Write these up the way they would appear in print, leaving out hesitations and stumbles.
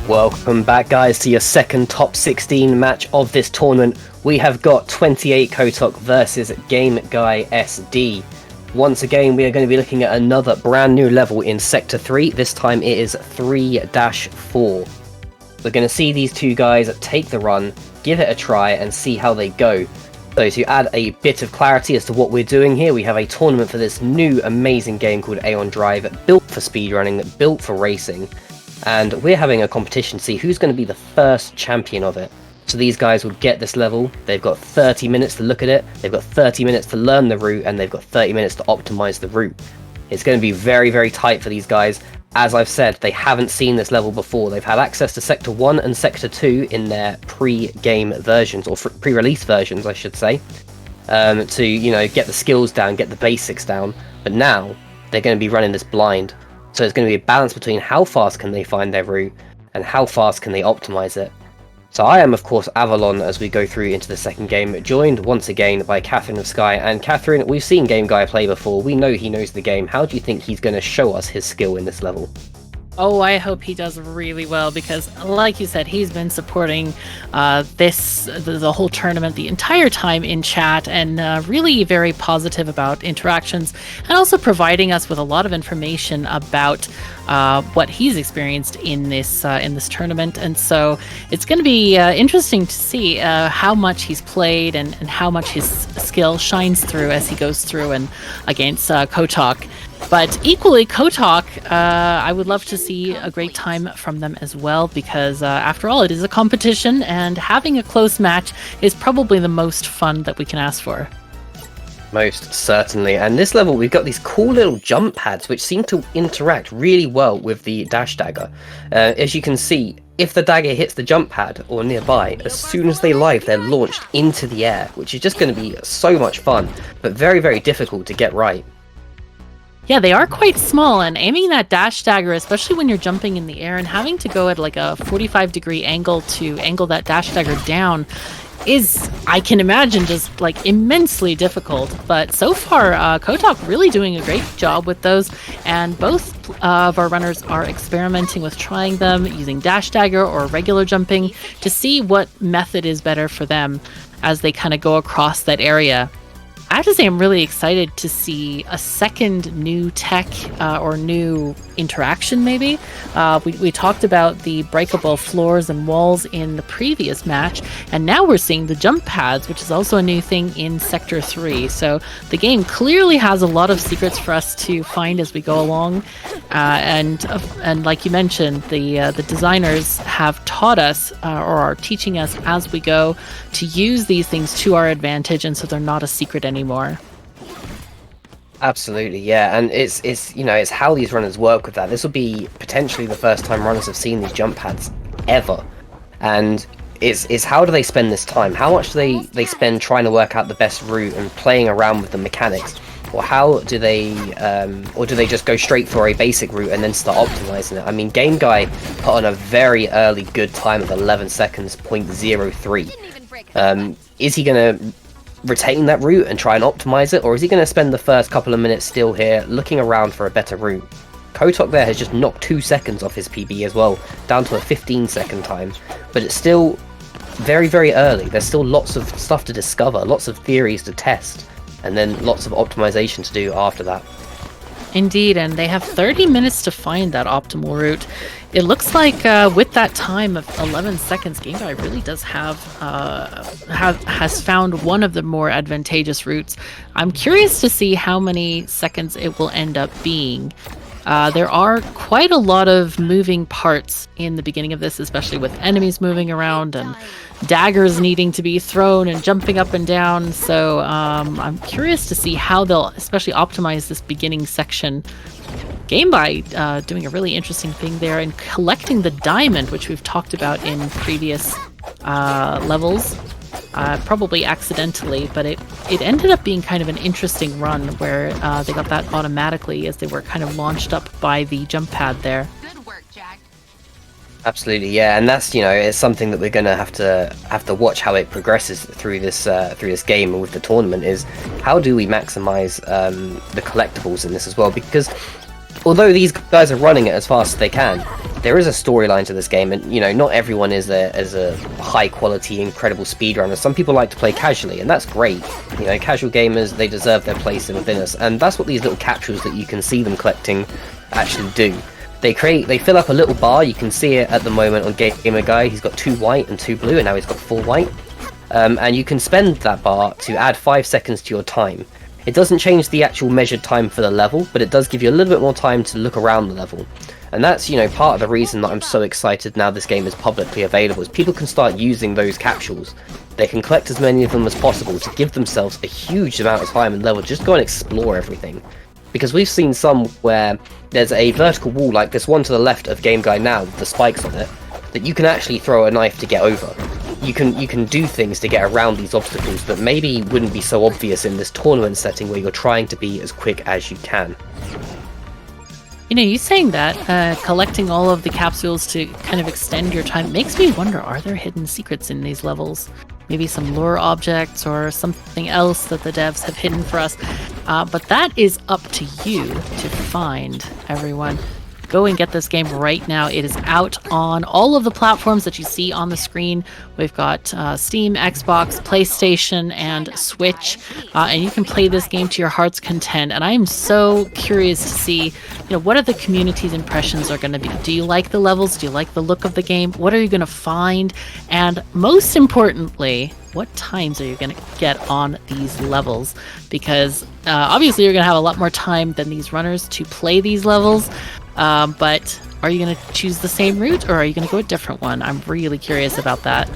Welcome back, guys, to your second top 16 match of this tournament. We have got 28cotok versus Gameguysd. Once again, we are going to be looking at another brand new level in Sector 3. This time it is 3-4. We're going to see these two guys take the run, give it a try, and see how they go. So to add a bit of clarity as to what we're doing here, we have a tournament for this new amazing game called Aeon Drive, built for speedrunning, built for racing. And we're having a competition to see who's going to be the first champion of it. So these guys will get this level, they've got 30 minutes to look at it, they've got 30 minutes to learn the route, and they've got 30 minutes to optimize the route. It's going to be very, very tight for these guys. As I've said, they haven't seen this level before. They've had access to Sector 1 and Sector 2 in their pre-game versions, or pre-release versions, I should say, to, you know, get the skills down, get the basics down. But now, they're going to be running this blind. So it's going to be a balance between how fast can they find their route and how fast can they optimize it. So I am, of course, Avalon as we go through into the second game, joined once again by KatherineOfTheSky. And Catherine, we've seen Gameguy play before. We know he knows the game. How do you think he's going to show us his skill in this level? Oh, I hope he does really well because, like you said, he's been supporting the whole tournament the entire time in chat and really very positive about interactions and also providing us with a lot of information about what he's experienced in this tournament. And so it's going to be interesting to see how much he's played and how much his skill shines through as he goes through and against Kotok. But equally, Kotok, I would love to see a great time from them as well, because after all, it is a competition, and having a close match is probably the most fun that we can ask for. Most certainly. And this level, we've got these cool little jump pads, which seem to interact really well with the dash dagger. As you can see, if the dagger hits the jump pad or nearby, as soon as they live, they're launched into the air, which is just going to be so much fun, but very, very difficult to get right. Yeah, they are quite small, and aiming that dash dagger, especially when you're jumping in the air and having to go at like a 45-degree angle to angle that dash dagger down is, I can imagine, just like immensely difficult. But so far, Kotok really doing a great job with those, and both of our runners are experimenting with trying them using dash dagger or regular jumping to see what method is better for them as they kind of go across that area. I have to say I'm really excited to see a second new tech or new interaction, maybe. We talked about the breakable floors and walls in the previous match, and now we're seeing the jump pads, which is also a new thing in Sector 3. So the game clearly has a lot of secrets for us to find as we go along. And like you mentioned, the designers have taught us or are teaching us as we go to use these things to our advantage, and so they're not a secret anymore. Absolutely, yeah, and it's you know, it's how these runners work with that. This will be potentially the first time runners have seen these jump pads ever, and it's how do they spend this time? How much do they spend trying to work out the best route and playing around with the mechanics, or how do they or do they just go straight for a basic route and then start optimizing it? I mean, Gameguy put on a very early good time of 11 seconds, 0.03. Is he gonna retain that route and try and optimize it, or is he going to spend the first couple of minutes still here looking around for a better route? Kotok there has just knocked 2 seconds off his PB as well, down to a 15-second time, but it's still very, very early. There's still lots of stuff to discover, lots of theories to test, and then lots of optimization to do after that. Indeed, and they have 30 minutes to find that optimal route. It looks like with that time of 11 seconds, Gameguy really does has found one of the more advantageous routes. I'm curious to see how many seconds it will end up being. There are quite a lot of moving parts in the beginning of this, especially with enemies moving around and daggers needing to be thrown and jumping up and down. So I'm curious to see how they'll especially optimize this beginning section. Gameguy doing a really interesting thing there and collecting the diamond, which we've talked about in previous levels. Probably accidentally, but it ended up being kind of an interesting run where they got that automatically as they were kind of launched up by the jump pad there. Good work, Jack. Absolutely, yeah, and that's, you know, it's something that we're gonna have to watch how it progresses through this game and with the tournament. Is how do we maximize the collectibles in this as well? Because although these guys are running it as fast as they can, there is a storyline to this game, and not everyone is a high quality, incredible speedrunner. Some people like to play casually, and that's great. Casual gamers, they deserve their place within us, and that's what these little capsules that you can see them collecting actually do. They fill up a little bar. You can see it at the moment on Gameguysd. He's got 2 white and 2 blue, and now he's got 4 white. And you can spend that bar to add 5 seconds to your time. It doesn't change the actual measured time for the level, but it does give you a little bit more time to look around the level. And that's, part of the reason that I'm so excited now this game is publicly available, is people can start using those capsules. They can collect as many of them as possible to give themselves a huge amount of time and level, just go and explore everything. Because we've seen some where there's a vertical wall, like this one to the left of Gameguysd now, with the spikes on it, that you can actually throw a knife to get over. You can do things to get around these obstacles that maybe wouldn't be so obvious in this tournament setting where you're trying to be as quick as you can. You saying that, collecting all of the capsules to kind of extend your time makes me wonder, are there hidden secrets in these levels? Maybe some lure objects or something else that the devs have hidden for us. But that is up to you to find, everyone. Go and get this game right now. It is out on all of the platforms that you see on the screen. We've got Steam, Xbox, PlayStation, and Switch. And you can play this game to your heart's content. And I am so curious to see, what are the community's impressions are going to be? Do you like the levels? Do you like the look of the game? What are you going to find? And most importantly, what times are you going to get on these levels? Because obviously you're going to have a lot more time than these runners to play these levels. But are you going to choose the same route, or are you going to go a different one? I'm really curious about that.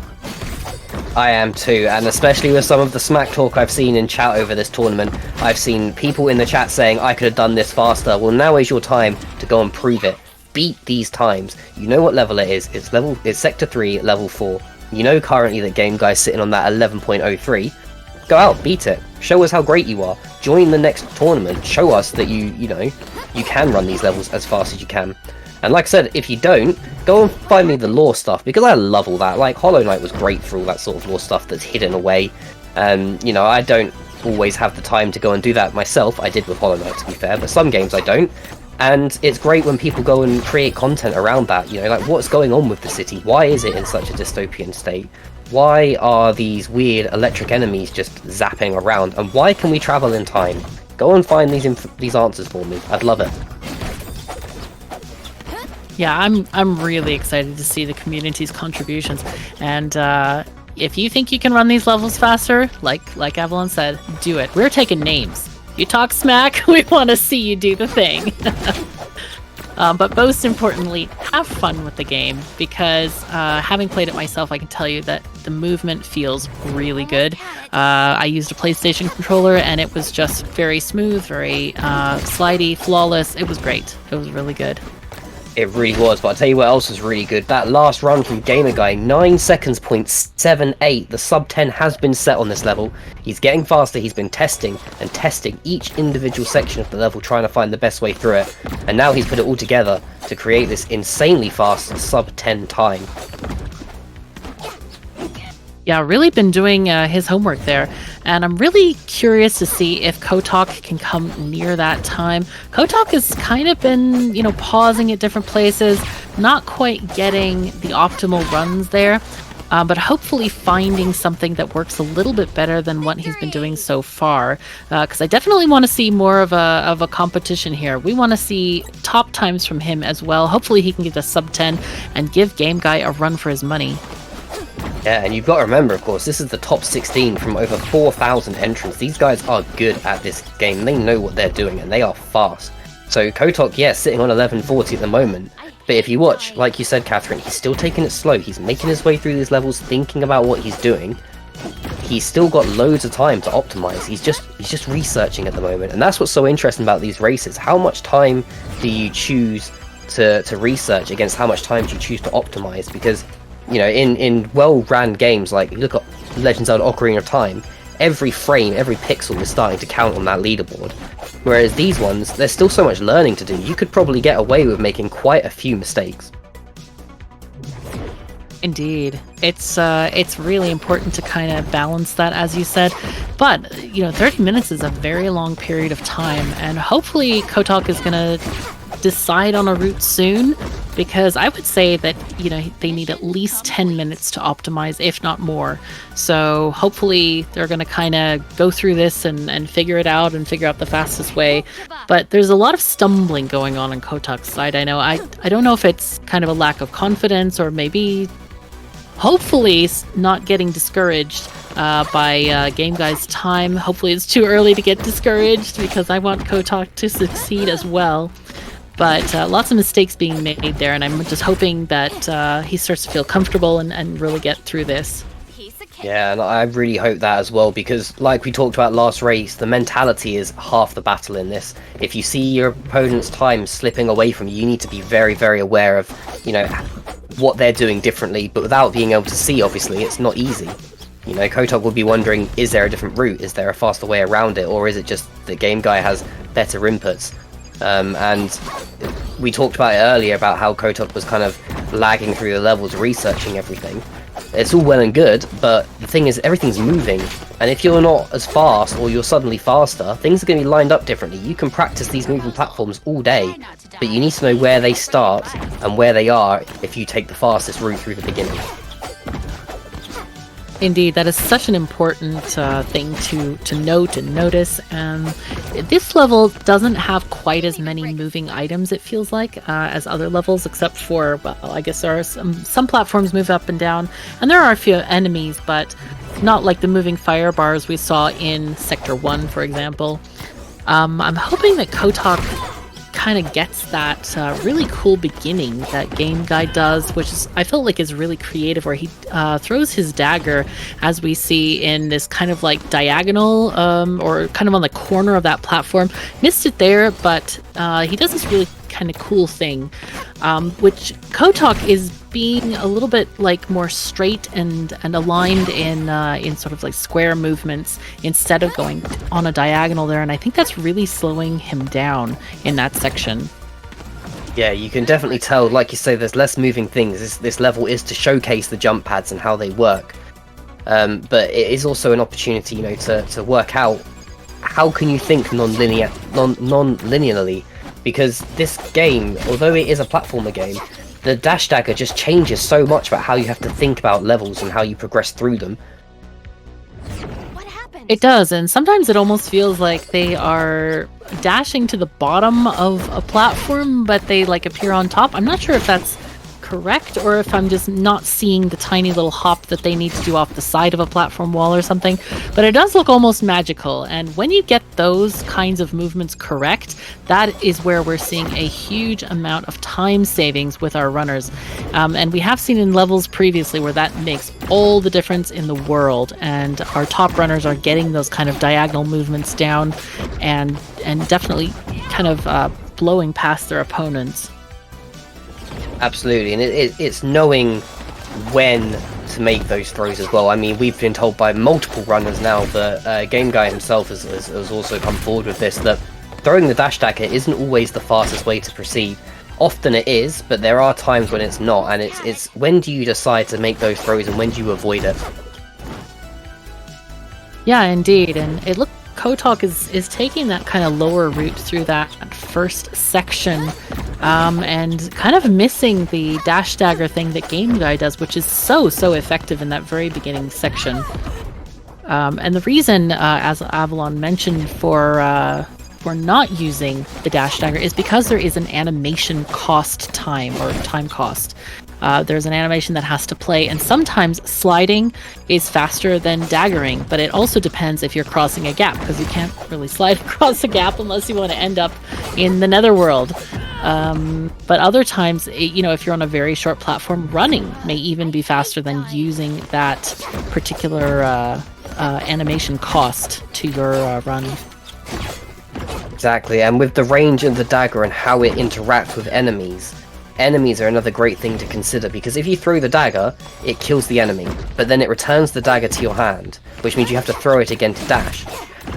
I am too, and especially with some of the smack talk I've seen in chat over this tournament, I've seen people in the chat saying, I could have done this faster. Well, now is your time to go and prove it. Beat these times. You know what level it is. It's Sector 3, Level 4. You know currently that Gameguysd's sitting on that 11.03. Go out, beat it. Show us how great you are. Join the next tournament. Show us that you can run these levels as fast as you can. And like I said, if you don't, go and find me the lore stuff, because I love all that. Like, Hollow Knight was great for all that sort of lore stuff that's hidden away. I don't always have the time to go and do that myself. I did with Hollow Knight, to be fair, but some games I don't. And it's great when people go and create content around that, like what's going on with the city? Why is it in such a dystopian state? Why are these weird electric enemies just zapping around? And why can we travel in time? Go and find these answers for me. I'd love it. Yeah, I'm really excited to see the community's contributions. And if you think you can run these levels faster, like Evelyn said, do it. We're taking names. You talk smack, we want to see you do the thing. But most importantly, have fun with the game, because having played it myself, I can tell you that the movement feels really good. I used a PlayStation controller, and it was just very smooth, very slidey, flawless. It was great. It was really good. It really was, but I'll tell you what else was really good. That last run from Gameguysd, 9 seconds, 0.78. The sub 10 has been set on this level. He's getting faster. He's been testing and testing each individual section of the level, trying to find the best way through it. And now he's put it all together to create this insanely fast sub 10 time. Yeah, really been doing his homework there. And I'm really curious to see if KatherineOfTheSky can come near that time. KatherineOfTheSky has kind of been, pausing at different places, not quite getting the optimal runs there, but hopefully finding something that works a little bit better than what he's been doing so far. Because I definitely want to see more of a competition here. We want to see top times from him as well. Hopefully he can get a sub 10 and give Gameguysd a run for his money. Yeah, and you've got to remember, of course, this is the top 16 from over 4,000 entries. These guys are good at this game. They know what they're doing, and they are fast. So KatherineOfTheSky, yeah, sitting on 1140 at the moment. But if you watch, like you said, Catherine, he's still taking it slow. He's making his way through these levels, thinking about what he's doing. He's still got loads of time to optimize. He's just researching at the moment. And that's what's so interesting about these races. How much time do you choose to research against how much time do you choose to optimize? Because in well-ran games, like you look at Legend of Zelda Ocarina of Time, every frame, every pixel is starting to count on that leaderboard. Whereas these ones, there's still so much learning to do. You could probably get away with making quite a few mistakes. Indeed. It's really important to kind of balance that, as you said. But, 30 minutes is a very long period of time, and hopefully KatherineOfTheSky is going to decide on a route soon, because I would say that, you know, they need at least 10 minutes to optimize, if not more. So hopefully they're going to kind of go through this and figure it out and figure out the fastest way. But there's a lot of stumbling going on KatherineOfTheSky's side. I know. I don't know if it's kind of a lack of confidence, or maybe hopefully not getting discouraged by Gameguysd time. Hopefully it's too early to get discouraged, because I want KatherineOfTheSky to succeed as well. But lots of mistakes being made there, and I'm just hoping that he starts to feel comfortable and really get through this. Yeah, and I really hope that as well, because like we talked about last race, the mentality is half the battle in this. If you see your opponent's time slipping away from you, you need to be very, very aware of, you know, what they're doing differently, but without being able to see, obviously, it's not easy. You know, KatherineOfTheSky will be wondering, is there a different route? Is there a faster way around it? Or is it just that Gameguy has better inputs? And we talked about it earlier about how KatherineOfTheSky was kind of lagging through the levels, researching everything. It's all well and good, but the thing is, everything's moving, and if you're not as fast, or you're suddenly faster, things are going to be lined up differently. You can practice these moving platforms all day, but you need to know where they start and where they are if you take the fastest route through the beginning. Indeed, that is such an important thing to note and notice. And this level doesn't have quite as many moving items, it feels like, as other levels, except for, well, I guess there are some platforms move up and down, and there are a few enemies, but not like the moving fire bars we saw in Sector 1, for example. I'm hoping that KatherineOfTheSky kind of gets that really cool beginning that Gameguy does, which is, I felt like, is really creative, where he throws his dagger, as we see in this kind of like diagonal, or kind of on the corner of that platform. Missed it there, but he does this really kind of cool thing, which KatherineOfTheSky is being a little bit like more straight and aligned in sort of like square movements instead of going on a diagonal there, and I think that's really slowing him down in that section. Yeah, you can definitely tell, like you say, there's less moving things. This level is to showcase the jump pads and how they work, but it is also an opportunity, you know, to work out how can you think non-linearly, because this game, although it is a platformer game, the dash dagger just changes so much about how you have to think about levels and how you progress through them. It does, and sometimes it almost feels like they are dashing to the bottom of a platform, but they like appear on top. I'm not sure if that's correct, or if I'm just not seeing the tiny little hop that they need to do off the side of a platform wall or something, but it does look almost magical. And when you get those kinds of movements correct, that is where we're seeing a huge amount of time savings with our runners, and we have seen in levels previously where that makes all the difference in the world, and our top runners are getting those kind of diagonal movements down and definitely kind of blowing past their opponents. Absolutely, and it's knowing when to make those throws as well. I mean, we've been told by multiple runners now that Gameguy himself has also come forward with this, that throwing the dash dagger isn't always the fastest way to proceed. Often it is, but there are times when it's not, and it's when do you decide to make those throws and when do you avoid it? Yeah, indeed, and it looked KatherineOfTheSky is taking that kind of lower route through that first section, and kind of missing the dash dagger thing that Gameguy does, which is so effective in that very beginning section. And the reason, as Avalon mentioned, for not using the dash dagger is because there is an animation cost time, or time cost. There's an animation that has to play, and sometimes sliding is faster than daggering, but it also depends if you're crossing a gap, because you can't really slide across a gap unless you want to end up in the netherworld. But other times, you know, if you're on a very short platform, running may even be faster than using that particular animation cost to your run. Exactly, and with the range of the dagger and how it interacts with enemies are another great thing to consider, because if you throw the dagger, it kills the enemy, but then it returns the dagger to your hand, which means you have to throw it again to dash.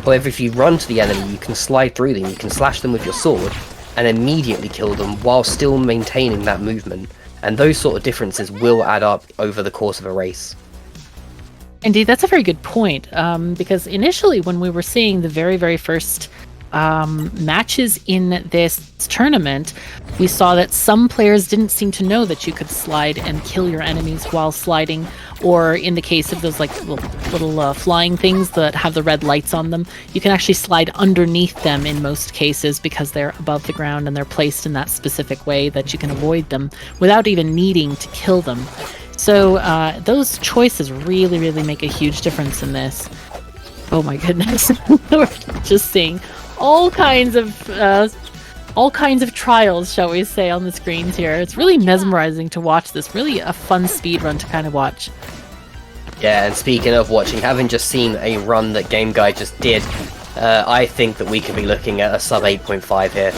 However, if you run to the enemy, you can slide through them, you can slash them with your sword, and immediately kill them while still maintaining that movement, and those sort of differences will add up over the course of a race. Indeed, that's a very good point, because initially when we were seeing the very first matches in this tournament, we saw that some players didn't seem to know that you could slide and kill your enemies while sliding, or in the case of those like little flying things that have the red lights on them, you can actually slide underneath them in most cases because they're above the ground and they're placed in that specific way that you can avoid them without even needing to kill them. So those choices really, really make a huge difference in this. Oh my goodness. We're just seeing all kinds of trials, shall we say, on the screens here. It's really mesmerizing to watch this. Really a fun speed run to kind of watch. Yeah, and speaking of watching, having just seen a run that Gameguysd just did, I think that we could be looking at a sub 8.5 here.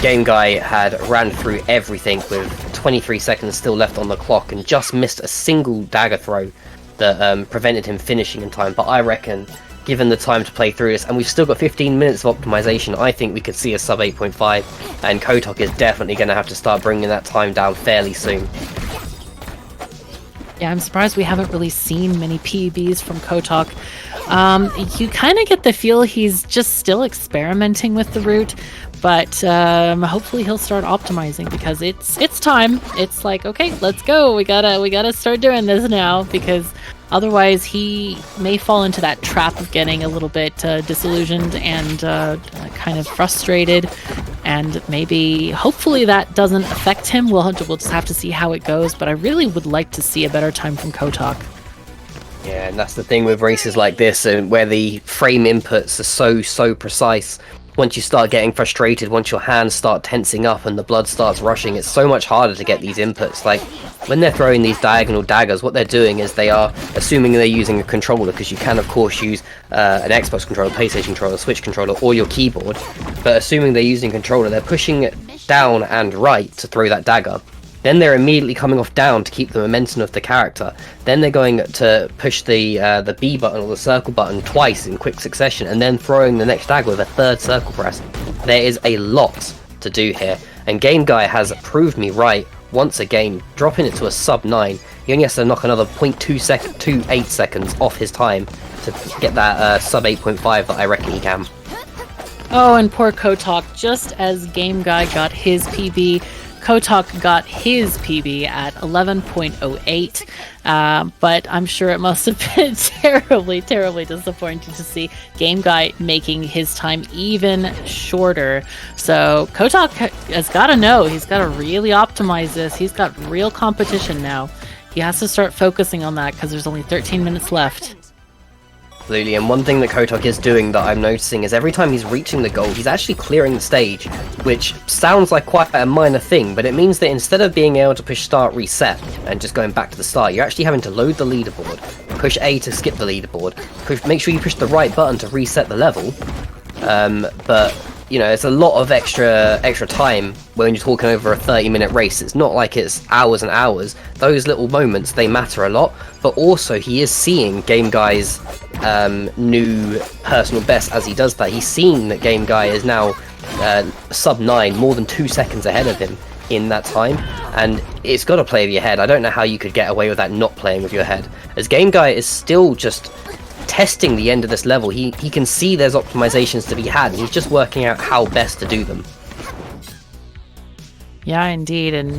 Gameguysd had ran through everything with 23 seconds still left on the clock and just missed a single dagger throw that prevented him finishing in time. But I reckon, given the time to play through this, and we've still got 15 minutes of optimization, I think we could see a sub 8.5, and KatherineOfTheSky is definitely going to have to start bringing that time down fairly soon. Yeah, I'm surprised we haven't really seen many PBs from KatherineOfTheSky. You kind of get the feel he's just still experimenting with the route, but hopefully he'll start optimizing because it's time. It's like, okay, let's go. We gotta start doing this now, because otherwise he may fall into that trap of getting a little bit disillusioned and kind of frustrated. And maybe, hopefully that doesn't affect him. We'll just have to see how it goes. But I really would like to see a better time from KatherineOfTheSky. Yeah, and that's the thing with races like this, and where the frame inputs are so precise. Once you start getting frustrated, once your hands start tensing up and the blood starts rushing, it's so much harder to get these inputs. Like, when they're throwing these diagonal daggers, what they're doing is they are assuming they're using a controller, because you can of course use an Xbox controller, PlayStation controller, Switch controller, or your keyboard, but assuming they're using a controller, they're pushing it down and right to throw that dagger. Then they're immediately coming off down to keep the momentum of the character. Then they're going to push the B button or the circle button twice in quick succession, and then throwing the next dagger with a third circle press. There is a lot to do here, and Gameguysd has proved me right once again, dropping it to a sub 9. He only has to knock another 0.28 seconds off his time to get that sub 8.5 that I reckon he can. Oh, and poor KatherineOfTheSky, just as Gameguysd got his PB, KatherineOfTheSky got his PB at 11.08, but I'm sure it must have been terribly, terribly disappointing to see Gameguysd making his time even shorter. So KatherineOfTheSky has got to know, he's got to really optimize this. He's got real competition now. He has to start focusing on that because there's only 13 minutes left. Absolutely, and one thing that KatherineOfTheSky is doing that I'm noticing is every time he's reaching the goal, he's actually clearing the stage, which sounds like quite a minor thing, but it means that instead of being able to push start reset and just going back to the start, you're actually having to load the leaderboard, push A to skip the leaderboard, make sure you push the right button to reset the level, but you know, it's a lot of extra time when you're talking over a 30-minute race. It's not like it's hours and hours. Those little moments, they matter a lot, but also he is seeing Gameguysd's new personal best as he does that. He's seen that Gameguysd is now sub 9, more than 2 seconds ahead of him in that time, and it's got to play with your head. I don't know how you could get away with that not playing with your head, as Gameguysd is still just testing the end of this level. He can see there's optimizations to be had, and he's just working out how best to do them. Yeah, indeed, and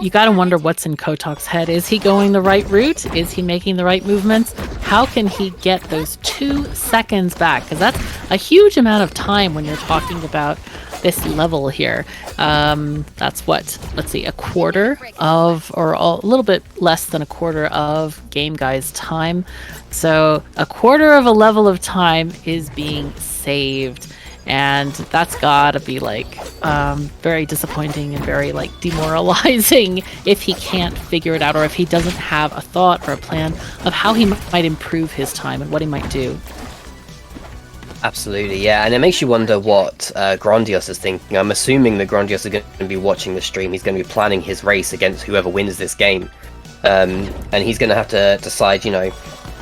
you got to wonder what's in KatherineOfTheSky's head. Is he going the right route? Is he making the right movements? How can he get those 2 seconds back? Because that's a huge amount of time when you're talking about this level here. That's what, let's see, a quarter of, or a little bit less than a quarter of Gameguysd's time. So a quarter of a level of time is being saved. And that's gotta be like very disappointing and very like demoralizing if he can't figure it out, or if he doesn't have a thought or a plan of how he might improve his time and what he might do. Absolutely, yeah, and it makes you wonder what Gameguysd is thinking. I'm assuming that Gameguysd is going to be watching the stream. He's going to be planning his race against whoever wins this game, and he's going to have to decide, you know,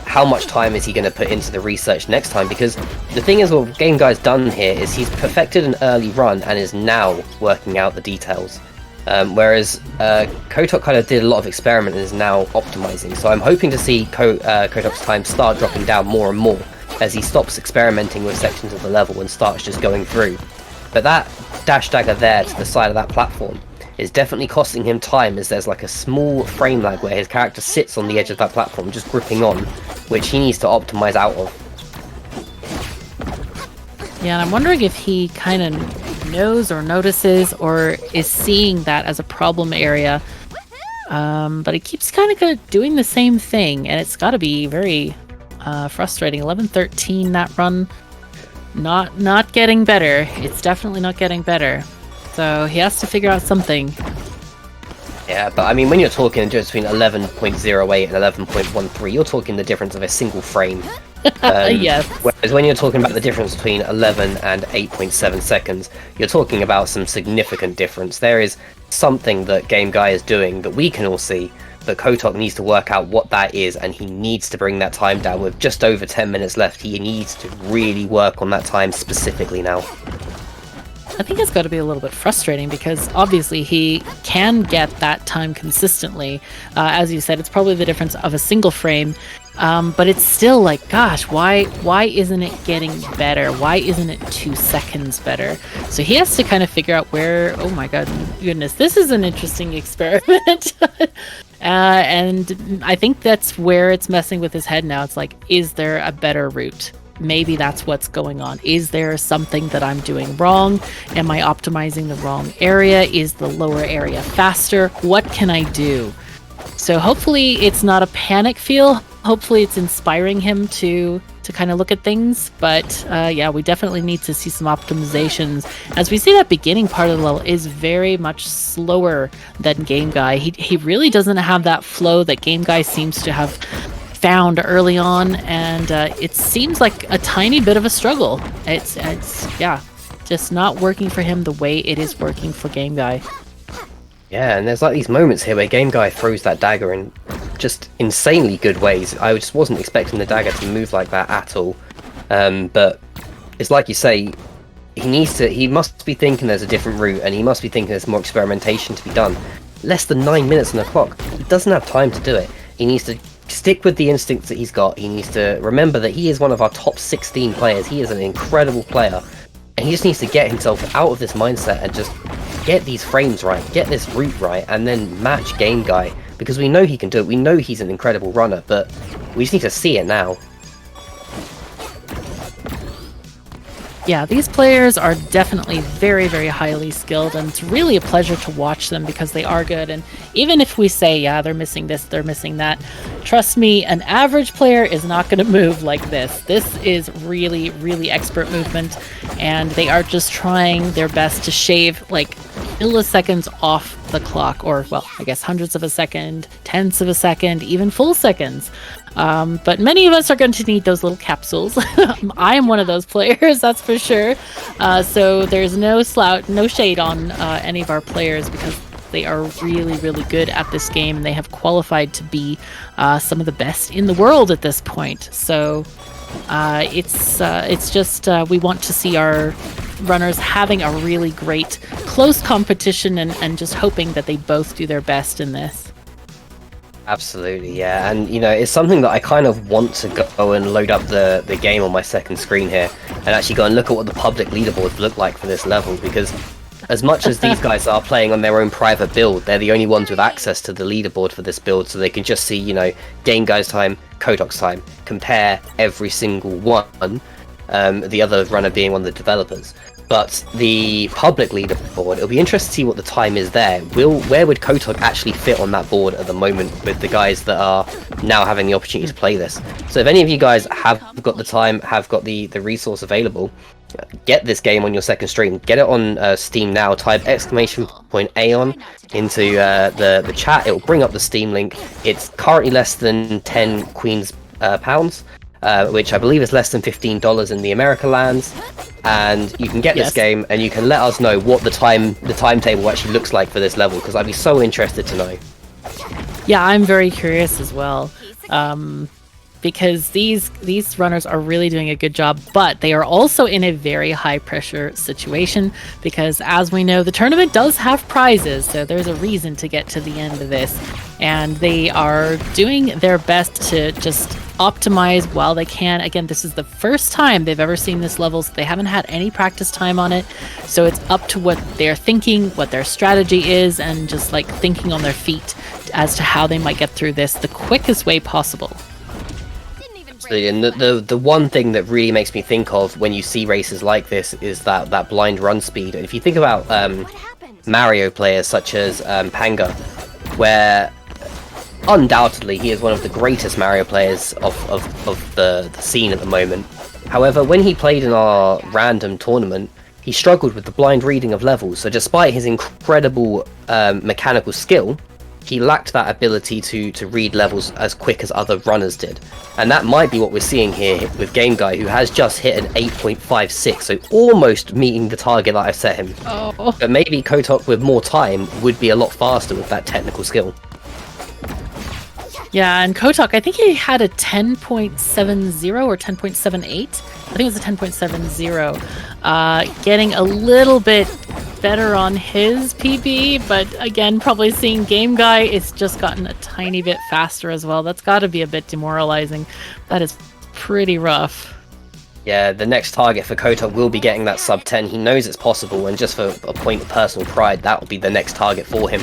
how much time is he going to put into the research next time? Because the thing is, what Gameguysd's done here is he's perfected an early run and is now working out the details. Whereas KatherineOfTheSky kind of did a lot of experiment and is now optimizing. So I'm hoping to see KatherineOfTheSky's time start dropping down more and more, as he stops experimenting with sections of the level and starts just going through. But that dash dagger there to the side of that platform is definitely costing him time, as there's like a small frame lag where his character sits on the edge of that platform just gripping on, which he needs to optimize out of. Yeah, and I'm wondering if he kind of knows or notices or is seeing that as a problem area. But he keeps kind of doing the same thing, and it's got to be very frustrating. 11-13 that run, not getting better. It's definitely not getting better. So he has to figure out something. Yeah, but I mean, when you're talking just between 11.08 and 11.13, you're talking the difference of a single frame. Yes. Whereas when you're talking about the difference between 11 and 8.7 seconds, you're talking about some significant difference. There is something that Game Guy is doing that we can all see, but KatherineOfTheSky needs to work out what that is, and he needs to bring that time down. With just over 10 minutes left, he needs to really work on that time specifically now. I think it's got to be a little bit frustrating because obviously he can get that time consistently. As you said, it's probably the difference of a single frame, but it's still like, gosh, why isn't it getting better? Why isn't it 2 seconds better? So he has to kind of figure out where, oh my goodness, this is an interesting experiment. And I think that's where it's messing with his head now. It's like, is there a better route? Maybe that's what's going on. Is there something that I'm doing wrong? Am I optimizing the wrong area? Is the lower area faster? What can I do? So hopefully it's not a panic feel. Hopefully it's inspiring him to kind of look at things. But yeah, we definitely need to see some optimizations. As we see, that beginning part of the level is very much slower than Game Guy. He really doesn't have that flow that Game Guy seems to have found early on, and it seems like a tiny bit of a struggle. It's yeah, just not working for him the way it is working for Game Guy. Yeah, and there's like these moments here where Game Guy throws that dagger in just insanely good ways. I just wasn't expecting the dagger to move like that at all. But it's like you say, he must be thinking there's a different route, and he must be thinking there's more experimentation to be done. Less than 9 minutes on the clock. He doesn't have time to do it. He needs to stick with the instincts that he's got. He needs to remember that he is one of our top 16 players. He is an incredible player, and he just needs to get himself out of this mindset and just get these frames right, get this route right, and then match Game Guy, because we know he can do it. We know he's an incredible runner, but we just need to see it now. Yeah, these players are definitely very, very highly skilled, and it's really a pleasure to watch them because they are good. And even if we say, yeah, they're missing this, they're missing that, trust me, an average player is not going to move like this. This is really, really expert movement, and they are just trying their best to shave like milliseconds off the clock, or, well, I guess hundredths of a second, tenths of a second, even full seconds. But many of us are going to need those little capsules. I am one of those players, that's for sure. So there's no shade on any of our players, because they are really, really good at this game, and they have qualified to be some of the best in the world at this point. So it's just we want to see our runners having a really great close competition, and just hoping that they both do their best in this. Absolutely, yeah, and you know, it's something that I kind of want to go and load up the game on my second screen here and actually go and look at what the public leaderboards look like for this level, because as much as these guys are playing on their own private build, they're the only ones with access to the leaderboard for this build, so they can just see, you know, Game Guy's time, KatherineOfTheSky's time, compare every single one, the other runner being one of the developers. But the public leaderboard, it'll be interesting to see what the time is there. Where would KatherineOfTheSky actually fit on that board at the moment with the guys that are now having the opportunity to play this? So if any of you guys have got the time, have got the resource available, get this game on your second stream. Get it on Steam now. Type !Aeon into the chat. It will bring up the Steam link. It's currently less than 10 Queen's pounds. Which I believe is less than $15 in the America lands, and you can get this game, and you can let us know what the timetable actually looks like for this level, because I'd be so interested to know. Yeah, I'm very curious as well, because these runners are really doing a good job, but they are also in a very high pressure situation, because as we know, the tournament does have prizes, so there's a reason to get to the end of this, and they are doing their best to just optimize while they can. Again, this is the first time they've ever seen this level, so they haven't had any practice time on it. So it's up to what they're thinking, what their strategy is, and just like thinking on their feet as to how they might get through this the quickest way possible. And the one thing that really makes me think of when you see races like this is that blind run speed. And if you think about Mario players such as Panga, where undoubtedly he is one of the greatest Mario players of the scene at the moment. However, when he played in our random tournament, he struggled with the blind reading of levels. So despite his incredible mechanical skill, he lacked that ability to read levels as quick as other runners did. And that might be what we're seeing here with Gameguy, who has just hit an 8.56, so almost meeting the target that I've set him. Oh. But maybe KatherineOfTheSky with more time would be a lot faster with that technical skill. Yeah, and KatherineOfTheSky, I think he had a 10.70 or 10.78. I think it was a 10.70. Getting a little bit better on his PB, but again, probably seeing Gameguy, it's just gotten a tiny bit faster as well. That's got to be a bit demoralizing. That is pretty rough. Yeah, the next target for KatherineOfTheSky will be getting that sub 10. He knows it's possible, and just for a point of personal pride, that will be the next target for him.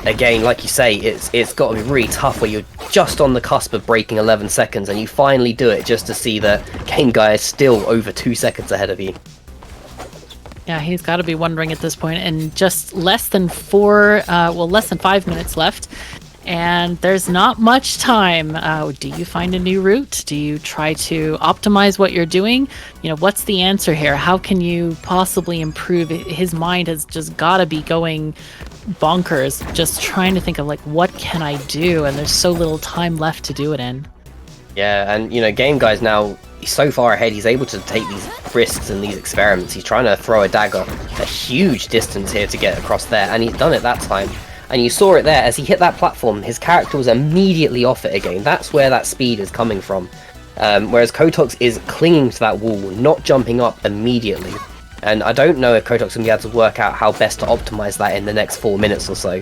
Again, like you say, it's got to be really tough where you're just on the cusp of breaking 11 seconds, and you finally do it just to see that Gameguy is still over 2 seconds ahead of you. Yeah, he's got to be wondering at this point, and just less than 5 minutes left, and there's not much time. Do you find a new route? Do you try to optimize what you're doing? You know, what's the answer here? How can you possibly improve? His mind has just got to be going bonkers, just trying to think of like, what can I do? And there's so little time left to do it in. Yeah, and you know, Gameguy's now, he's so far ahead, he's able to take these risks and these experiments. He's trying to throw a dagger a huge distance here to get across there, and he's done it that time. And you saw it there, as he hit that platform, his character was immediately off it again. That's where that speed is coming from. Whereas KatherineOfTheSky is clinging to that wall, not jumping up immediately. And I don't know if KatherineOfTheSky's going to be able to work out how best to optimize that in the next 4 minutes or so.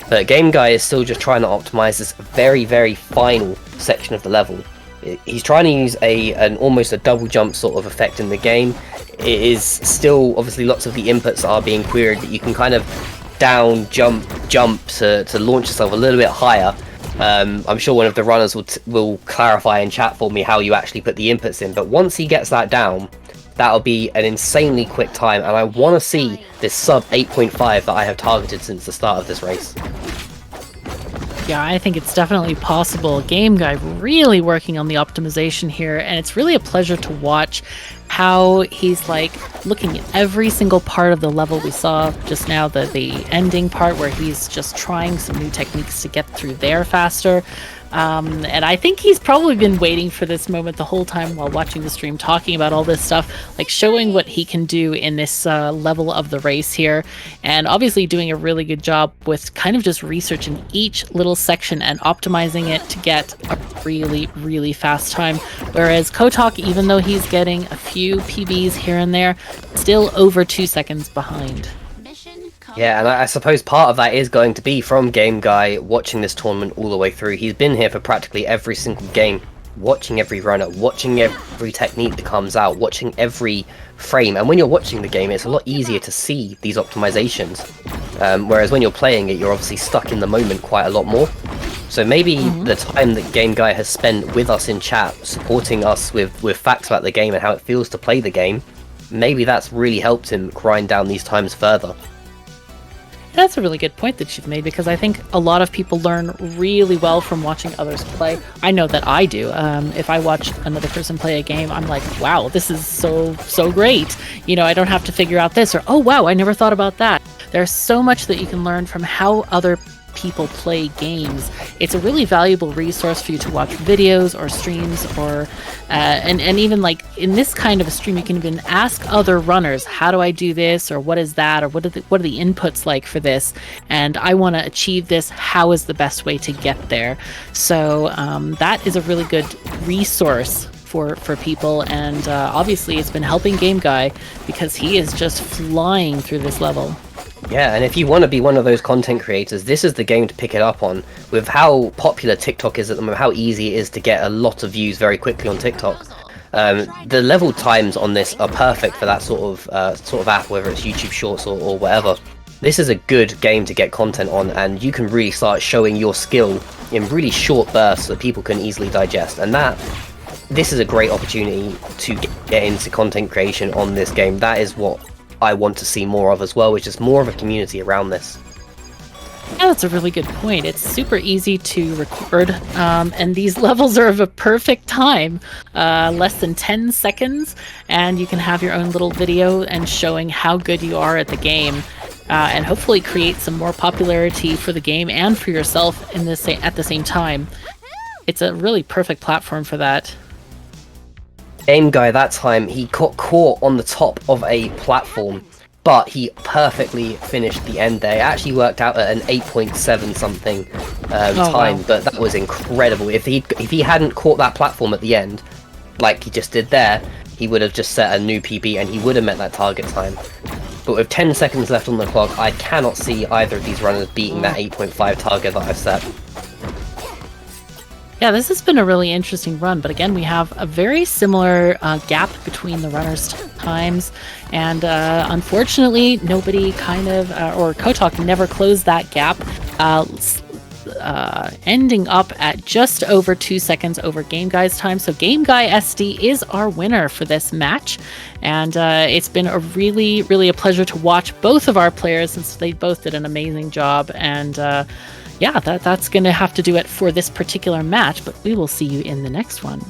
But Gameguy is still just trying to optimize this very, very final section of the level. He's trying to use an almost a double jump sort of effect in the game. It is still, obviously, lots of the inputs are being queried, but you can kind of down, jump to launch yourself a little bit higher. I'm sure one of the runners will clarify in chat for me how you actually put the inputs in, but once he gets that down, that'll be an insanely quick time, and I want to see this sub 8.5 that I have targeted since the start of this race. Yeah, I think it's definitely possible. Gameguy really working on the optimization here, and it's really a pleasure to watch how he's like looking at every single part of the level. We saw just now the ending part where he's just trying some new techniques to get through there faster. And I think he's probably been waiting for this moment the whole time while watching the stream, talking about all this stuff, like showing what he can do in this level of the race here, and obviously doing a really good job with kind of just researching each little section and optimizing it to get a really, really fast time. Whereas KatherineOfTheSky, even though he's getting a few PBs here and there, still over 2 seconds behind. Yeah, and I suppose part of that is going to be from Gameguy watching this tournament all the way through. He's been here for practically every single game, watching every runner, watching every technique that comes out, watching every frame. And when you're watching the game, it's a lot easier to see these optimizations. Whereas when you're playing it, you're obviously stuck in the moment quite a lot more. So maybe the time that Gameguy has spent with us in chat, supporting us with facts about the game and how it feels to play the game, maybe that's really helped him grind down these times further. That's a really good point that you've made, because I think a lot of people learn really well from watching others play. I know that I do. If I watch another person play a game, I'm like, wow, this is so great. You know, I don't have to figure out this, or, oh, wow, I never thought about that. There's so much that you can learn from how other people play games. It's a really valuable resource for you to watch videos or streams, or and even like in this kind of a stream, you can even ask other runners, how do I do this, or what is that, or what are the inputs like for this, and I want to achieve this, how is the best way to get there? So that is a really good resource for people, and obviously it's been helping Gameguy because he is just flying through this level. Yeah, and if you want to be one of those content creators, this is the game to pick it up on. With how popular TikTok is at the moment, how easy it is to get a lot of views very quickly on TikTok. The level times on this are perfect for that sort of app, whether it's YouTube Shorts or whatever. This is a good game to get content on, and you can really start showing your skill in really short bursts that people can easily digest. And this is a great opportunity to get into content creation on this game. That is what I want to see more of as well, which is more of a community around this. Yeah, that's a really good point. It's super easy to record, and these levels are of a perfect time, less than 10 seconds, and you can have your own little video and showing how good you are at the game, and hopefully create some more popularity for the game and for yourself at the same time. It's a really perfect platform for that. Game Guy that time, he got caught on the top of a platform, but he perfectly finished the end there. It actually worked out at an 8.7 something time, wow. But that was incredible. If he hadn't caught that platform at the end, like he just did there, he would have just set a new PB and he would have met that target time. But with 10 seconds left on the clock, I cannot see either of these runners beating that 8.5 target that I've set. Yeah, this has been a really interesting run, but again, we have a very similar gap between the runners' times, and unfortunately, nobody or KatherineOfTheSky never closed that gap, ending up at just over 2 seconds over Gameguysd time. So Gameguysd is our winner for this match, and it's been a really a pleasure to watch both of our players, since they both did an amazing job. And yeah, that's going to have to do it for this particular match, but we will see you in the next one.